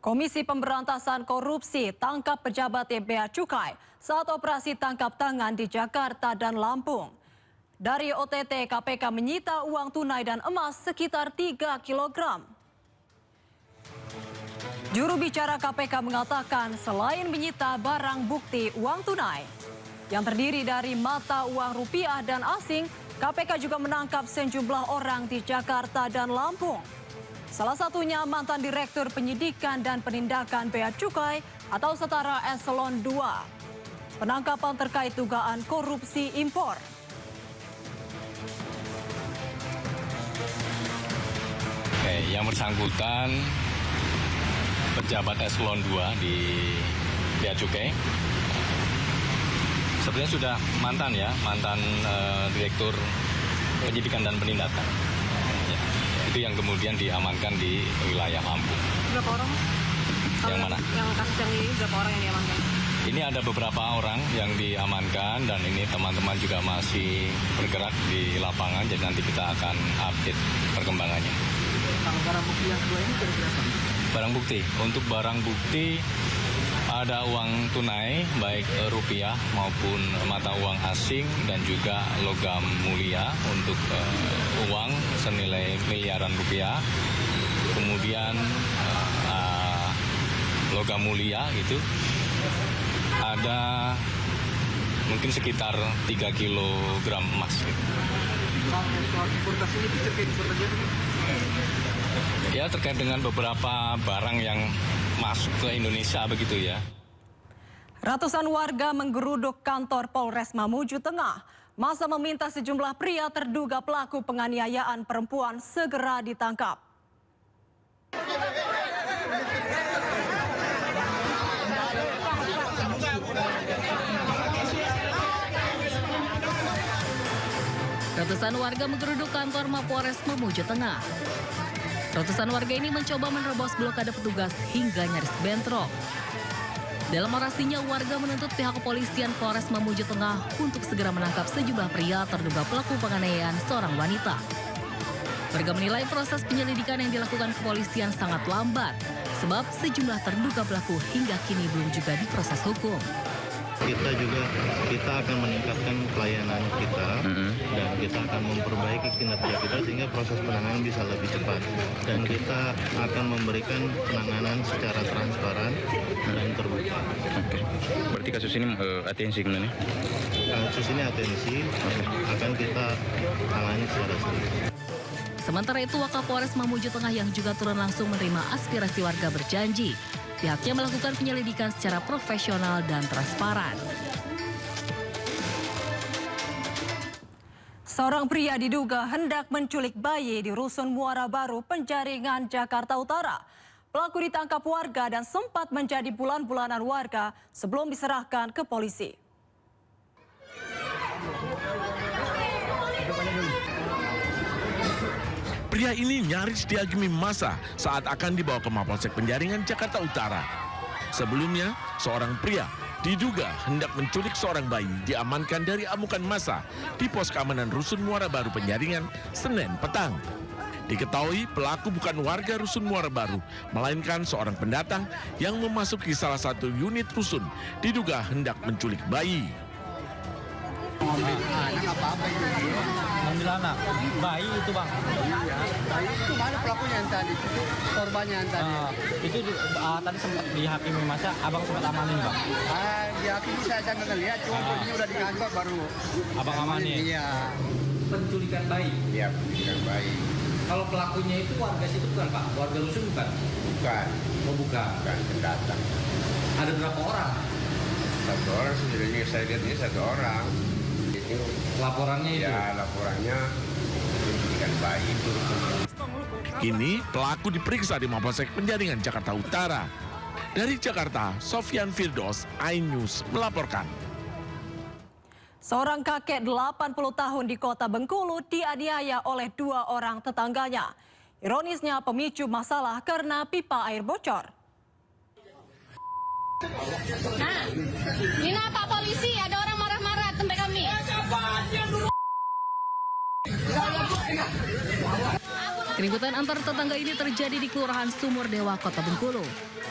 Komisi Pemberantasan Korupsi tangkap pejabat Bea Cukai saat operasi tangkap tangan di Jakarta dan Lampung. Dari OTT, KPK menyita uang tunai dan emas sekitar 3 kg. Juru bicara KPK mengatakan selain menyita barang bukti uang tunai yang terdiri dari mata uang rupiah dan asing, KPK juga menangkap sejumlah orang di Jakarta dan Lampung. Salah satunya mantan Direktur Penyidikan dan Penindakan Bea Cukai atau setara Eselon 2. Penangkapan terkait dugaan korupsi impor. Yang bersangkutan pejabat Eselon 2 di Bea Cukai. Sebenarnya sudah mantan Direktur Penyidikan dan Penindakan. Itu yang kemudian diamankan di wilayah Lampung. Berapa orang? Yang mana? Yang kasus yang ini berapa orang yang diamankan? Ini ada beberapa orang yang diamankan dan ini teman-teman juga masih bergerak di lapangan, jadi nanti kita akan update perkembangannya. Kalau barang bukti yang kedua ini kira-kira apa? Barang bukti, untuk barang bukti ada uang tunai baik rupiah maupun mata uang asing dan juga logam mulia untuk uang senilai miliaran rupiah. Kemudian logam mulia itu ada mungkin sekitar 3 kg emas. Soal importasi ini terkait importasi apa? Ya, terkait dengan beberapa barang yang masuk ke Indonesia begitu ya. Ratusan warga menggeruduk kantor Polres Mamuju Tengah. Masa meminta sejumlah pria terduga pelaku penganiayaan perempuan segera ditangkap. Ratusan warga menggeruduk kantor Mapolres Mamuju Tengah. Ratusan warga ini mencoba menerobos blokade petugas hingga nyaris bentrok. Dalam orasinya, warga menuntut pihak kepolisian Polres Mamuju Tengah untuk segera menangkap sejumlah pria terduga pelaku penganiayaan seorang wanita. Warga menilai proses penyelidikan yang dilakukan kepolisian sangat lambat, sebab sejumlah terduga pelaku hingga kini belum juga diproses hukum. Kita akan meningkatkan pelayanan kita dan kita akan memperbaiki kinerja kita sehingga proses penanganan bisa lebih cepat dan kita akan memberikan penanganan secara transparan dan terbuka. Oke. Berarti kasus ini atensi sebenarnya? Kasus ini atensi akan kita tangani secara serius. Sementara itu, Wakapolres Mamuju Tengah yang juga turun langsung menerima aspirasi warga berjanji pihaknya melakukan penyelidikan secara profesional dan transparan. Seorang pria diduga hendak menculik bayi di Rusun Muara Baru, Penjaringan, Jakarta Utara. Pelaku ditangkap warga dan sempat menjadi bulan-bulanan warga sebelum diserahkan ke polisi. Pria ini nyaris dihakimi massa saat akan dibawa ke Mapolsek Penjaringan, Jakarta Utara. Sebelumnya, seorang pria diduga hendak menculik seorang bayi diamankan dari amukan massa di pos keamanan Rusun Muara Baru Penjaringan, Senin petang. Diketahui pelaku bukan warga Rusun Muara Baru, melainkan seorang pendatang yang memasuki salah satu unit rusun diduga hendak menculik bayi. Anak apa-apa itu? Ambil anak, bayi itu bang. Iya, bayi itu mana pelakunya yang tadi? Korbannya yang tadi? Itu tadi sempat dihakimi masa, abang sempat amanin bang? Dihakimi saya nggak lihat, cuma polisi udah di kantor baru. Abang amanin? Iya. Penculikan bayi? Iya, penculikan bayi. Kalau pelakunya itu warga situ bukan pak? Warga rusun bukan? Bukan. Oh bukan? Bukan, pendatang. Ada berapa orang? Satu orang sebenarnya, saya lihat ini satu orang. Itu Laporannya itu? ya, laporannya penculikan bayi itu. Kini pelaku diperiksa di Mapolsek Penjaringan, Jakarta Utara. Dari Jakarta, Sofyan Firdos, iNews melaporkan. Seorang kakek 80 tahun di Kota Bengkulu dianiaya oleh 2 orang tetangganya. Ironisnya pemicu masalah karena pipa air bocor. Nah, ini Pak polisi, ada orang marah-marah tempat kami. Aku Keributan antar tetangga ini terjadi di Kelurahan Sumur Dewa, Kota Bengkulu.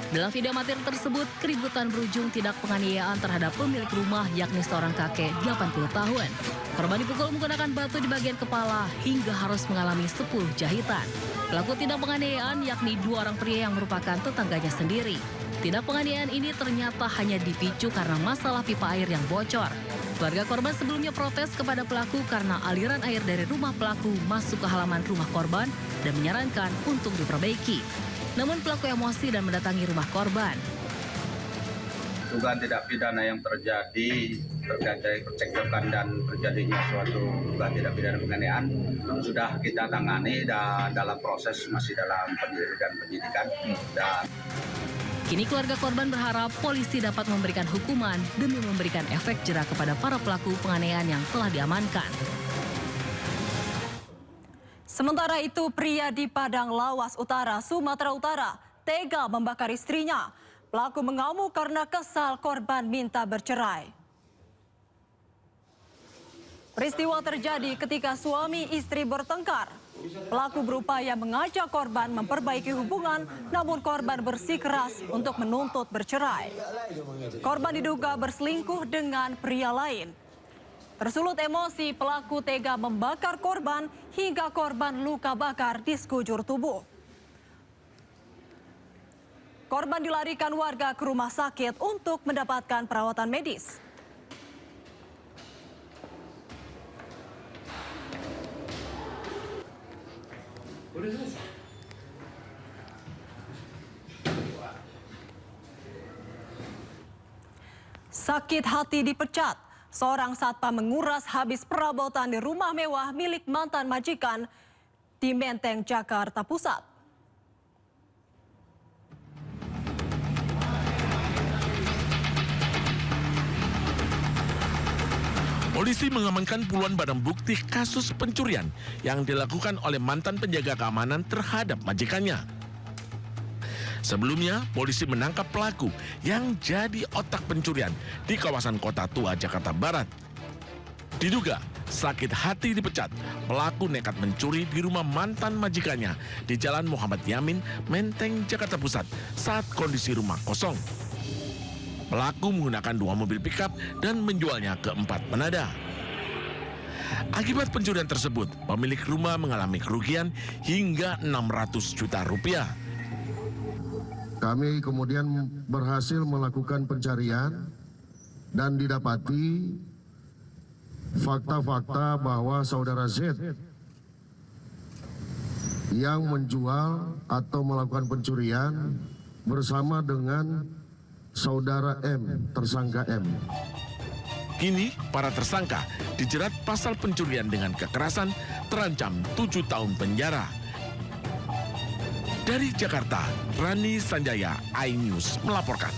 Dalam video amatir tersebut, keributan berujung tindak penganiayaan terhadap pemilik rumah yakni seorang kakek 80 tahun. Korban dipukul menggunakan batu di bagian kepala hingga harus mengalami 10 jahitan. Pelaku tindak penganiayaan yakni 2 orang pria yang merupakan tetangganya sendiri. Tindak penganiayaan ini ternyata hanya dipicu karena masalah pipa air yang bocor. Keluarga korban sebelumnya protes kepada pelaku karena aliran air dari rumah pelaku masuk ke halaman rumah korban dan menyarankan untuk diperbaiki. Namun pelaku emosi dan mendatangi rumah korban. Dugaan tindak pidana yang terjadi terkait dari percekcokan dan terjadinya suatu dugaan tindak pidana penganiayaan sudah kita tangani dan dalam proses masih dalam penyidikan dan kini keluarga korban berharap polisi dapat memberikan hukuman demi memberikan efek jera kepada para pelaku penganiayaan yang telah diamankan. Sementara itu, pria di Padang Lawas Utara, Sumatera Utara, tega membakar istrinya. Pelaku mengamuk karena kesal korban minta bercerai. Peristiwa terjadi ketika suami istri bertengkar. Pelaku berupaya mengajak korban memperbaiki hubungan, namun korban bersikeras untuk menuntut bercerai. Korban diduga berselingkuh dengan pria lain. Tersulut emosi, pelaku tega membakar korban hingga korban luka bakar di sekujur tubuh. Korban dilarikan warga ke rumah sakit untuk mendapatkan perawatan medis. Sakit hati dipecat. Seorang satpam menguras habis perabotan di rumah mewah milik mantan majikan di Menteng, Jakarta Pusat. Polisi mengamankan puluhan barang bukti kasus pencurian yang dilakukan oleh mantan penjaga keamanan terhadap majikannya. Sebelumnya, polisi menangkap pelaku yang jadi otak pencurian di kawasan Kota Tua, Jakarta Barat. Diduga sakit hati dipecat, pelaku nekat mencuri di rumah mantan majikannya di Jalan Muhammad Yamin, Menteng, Jakarta Pusat saat kondisi rumah kosong. Pelaku menggunakan 2 mobil pickup dan menjualnya ke 4 penadah. Akibat pencurian tersebut, pemilik rumah mengalami kerugian hingga 600 juta rupiah. Kami kemudian berhasil melakukan pencarian dan didapati fakta-fakta bahwa saudara Z yang menjual atau melakukan pencurian bersama dengan saudara M, tersangka M. Kini para tersangka dijerat pasal pencurian dengan kekerasan terancam 7 tahun penjara. Dari Jakarta, Rani Sanjaya, iNews melaporkan.